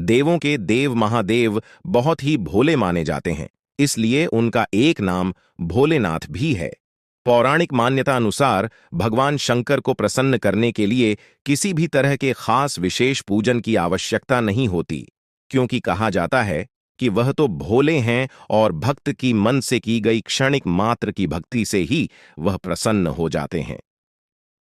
देवों के देव महादेव बहुत ही भोले माने जाते हैं, इसलिए उनका एक नाम भोलेनाथ भी है। पौराणिक मान्यता अनुसार भगवान शंकर को प्रसन्न करने के लिए किसी भी तरह के खास विशेष पूजन की आवश्यकता नहीं होती, क्योंकि कहा जाता है कि वह तो भोले हैं और भक्त की मन से की गई क्षणिक मात्र की भक्ति से ही वह प्रसन्न हो जाते हैं।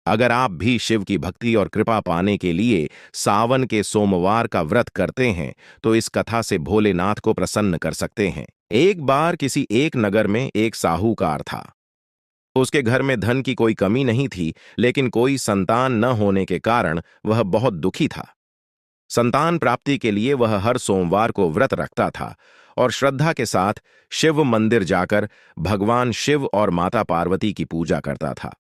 अगर आप भी शिव की भक्ति और कृपा पाने के लिए सावन के सोमवार का व्रत करते हैं, तो इस कथा से भोलेनाथ को प्रसन्न कर सकते हैं। एक बार किसी एक नगर में एक साहूकार था। उसके घर में धन की कोई कमी नहीं थी, लेकिन कोई संतान न होने के कारण वह बहुत दुखी था। संतान प्राप्ति के लिए वह हर सोमवार को व्रत रखता था और श्रद्धा के साथ शिव मंदिर जाकर भगवान शिव और माता पार्वती की पूजा करता था।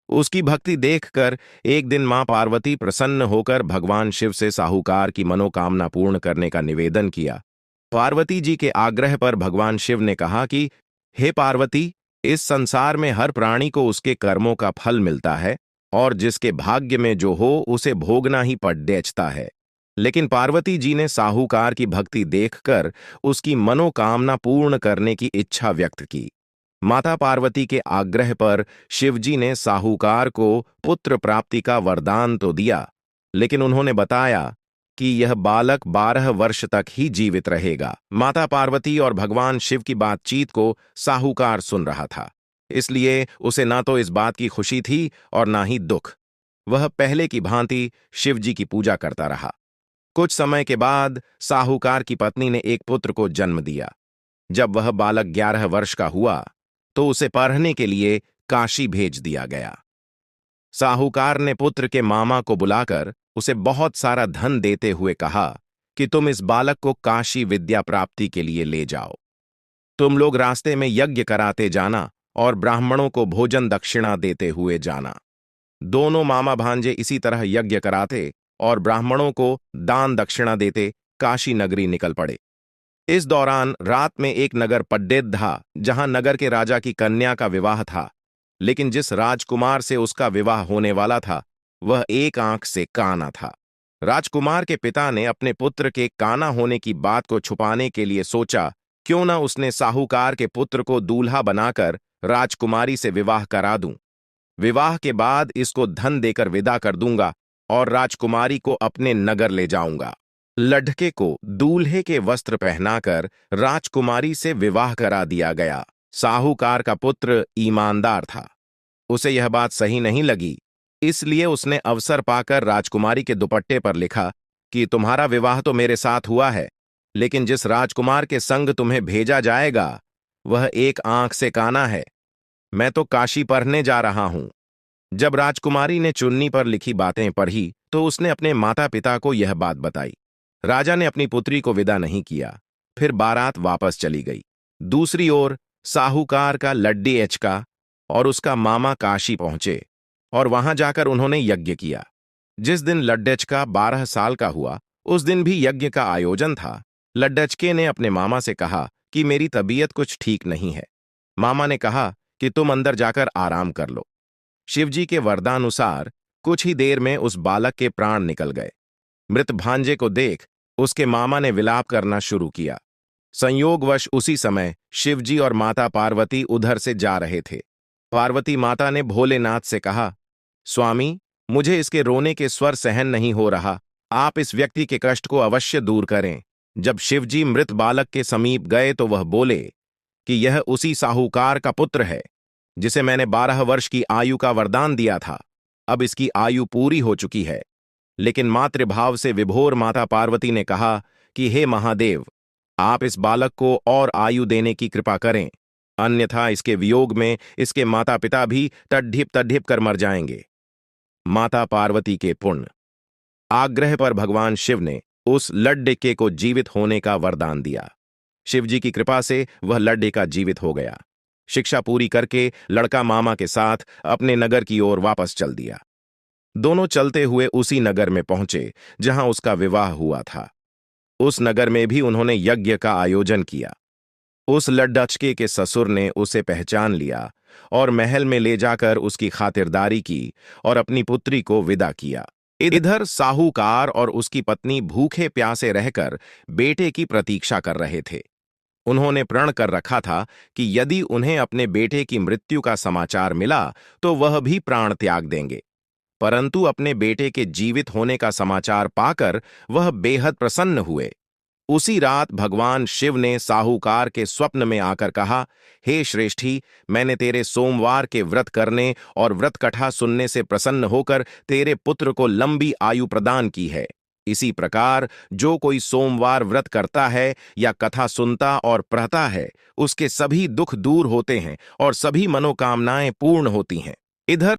उसकी भक्ति देखकर एक दिन मां पार्वती प्रसन्न होकर भगवान शिव से साहूकार की मनोकामना पूर्ण करने का निवेदन किया। पार्वती जी के आग्रह पर भगवान शिव ने कहा कि हे पार्वती, इस संसार में हर प्राणी को उसके कर्मों का फल मिलता है और जिसके भाग्य में जो हो उसे भोगना ही पड़ता है। लेकिन पार्वती जी ने साहूकार की भक्ति देखकर उसकी मनोकामना पूर्ण करने की इच्छा व्यक्त की। माता पार्वती के आग्रह पर शिवजी ने साहूकार को पुत्र प्राप्ति का वरदान तो दिया, लेकिन उन्होंने बताया कि यह बालक 12 वर्ष तक ही जीवित रहेगा। माता पार्वती और भगवान शिव की बातचीत को साहूकार सुन रहा था, इसलिए उसे ना तो इस बात की खुशी थी और ना ही दुख। वह पहले की भांति शिवजी की पूजा करता रहा। कुछ समय के बाद साहूकार की पत्नी ने एक पुत्र को जन्म दिया। जब वह बालक 11 वर्ष का हुआ तो उसे पढ़ने के लिए काशी भेज दिया गया। साहूकार ने पुत्र के मामा को बुलाकर उसे बहुत सारा धन देते हुए कहा कि तुम इस बालक को काशी विद्या प्राप्ति के लिए ले जाओ। तुम लोग रास्ते में यज्ञ कराते जाना और ब्राह्मणों को भोजन दक्षिणा देते हुए जाना। दोनों मामा भांजे इसी तरह यज्ञ कराते और ब्राह्मणों को दान दक्षिणा देते काशी नगरी निकल पड़े। इस दौरान रात में एक नगर पड्डेद था, जहां नगर के राजा की कन्या का विवाह था, लेकिन जिस राजकुमार से उसका विवाह होने वाला था वह एक आंख से काना था। राजकुमार के पिता ने अपने पुत्र के काना होने की बात को छुपाने के लिए सोचा, क्यों न उसने साहूकार के पुत्र को दूल्हा बनाकर राजकुमारी से विवाह करा दूं। विवाह के बाद इसको धन देकर विदा कर दूंगा और राजकुमारी को अपने नगर ले जाऊंगा। लड़के को दूल्हे के वस्त्र पहनाकर राजकुमारी से विवाह करा दिया गया। साहूकार का पुत्र ईमानदार था। उसे यह बात सही नहीं लगी, इसलिए उसने अवसर पाकर राजकुमारी के दुपट्टे पर लिखा कि तुम्हारा विवाह तो मेरे साथ हुआ है, लेकिन जिस राजकुमार के संग तुम्हें भेजा जाएगा वह एक आंख से काना है। मैं तो काशी पढ़ने जा रहा हूं। जब राजकुमारी ने चुन्नी पर लिखी बातें पढ़ी तो उसने अपने माता पिता को यह बात बताई। राजा ने अपनी पुत्री को विदा नहीं किया, फिर बारात वापस चली गई। दूसरी ओर साहूकार का लड्डी एचका और उसका मामा काशी पहुंचे और वहां जाकर उन्होंने यज्ञ किया। जिस दिन लड्डेचका 12 साल का हुआ उस दिन भी यज्ञ का आयोजन था। लड्डेचके ने अपने मामा से कहा कि मेरी तबीयत कुछ ठीक नहीं है। मामा ने कहा कि तुम अंदर जाकर आराम कर लो। शिवजी के वरदानुसार कुछ ही देर में उस बालक के प्राण निकल गए। मृत भांजे को देख उसके मामा ने विलाप करना शुरू किया। संयोगवश उसी समय शिवजी और माता पार्वती उधर से जा रहे थे। पार्वती माता ने भोलेनाथ से कहा, स्वामी, मुझे इसके रोने के स्वर सहन नहीं हो रहा, आप इस व्यक्ति के कष्ट को अवश्य दूर करें। जब शिवजी मृत बालक के समीप गए तो वह बोले कि यह उसी साहूकार का पुत्र है जिसे मैंने 12 वर्ष की आयु का वरदान दिया था। अब इसकी आयु पूरी हो चुकी है। लेकिन मातृभाव से विभोर माता पार्वती ने कहा कि हे महादेव, आप इस बालक को और आयु देने की कृपा करें, अन्यथा इसके वियोग में इसके माता पिता भी तड्ढिप तड्ढिप कर मर जाएंगे। माता पार्वती के पुण्य आग्रह पर भगवान शिव ने उस लड्डेके को जीवित होने का वरदान दिया। शिवजी की कृपा से वह लड्डेका जीवित हो गया। शिक्षा पूरी करके लड़का मामा के साथ अपने नगर की ओर वापस चल दिया। दोनों चलते हुए उसी नगर में पहुंचे जहां उसका विवाह हुआ था। उस नगर में भी उन्होंने यज्ञ का आयोजन किया। उस लड्डचके के ससुर ने उसे पहचान लिया और महल में ले जाकर उसकी खातिरदारी की और अपनी पुत्री को विदा किया। इधर साहूकार और उसकी पत्नी भूखे प्यासे रहकर बेटे की प्रतीक्षा कर रहे थे। उन्होंने प्रण कर रखा था कि यदि उन्हें अपने बेटे की मृत्यु का समाचार मिला तो वह भी प्राण त्याग देंगे। परंतु अपने बेटे के जीवित होने का समाचार पाकर वह बेहद प्रसन्न हुए। उसी रात भगवान शिव ने साहूकार के स्वप्न में आकर कहा, हे श्रेष्ठी, मैंने तेरे सोमवार के व्रत करने और व्रत कथा सुनने से प्रसन्न होकर तेरे पुत्र को लंबी आयु प्रदान की है। इसी प्रकार जो कोई सोमवार व्रत करता है या कथा सुनता और पढ़ता है, उसके सभी दुख दूर होते हैं और सभी मनोकामनाएं पूर्ण होती हैं। इधर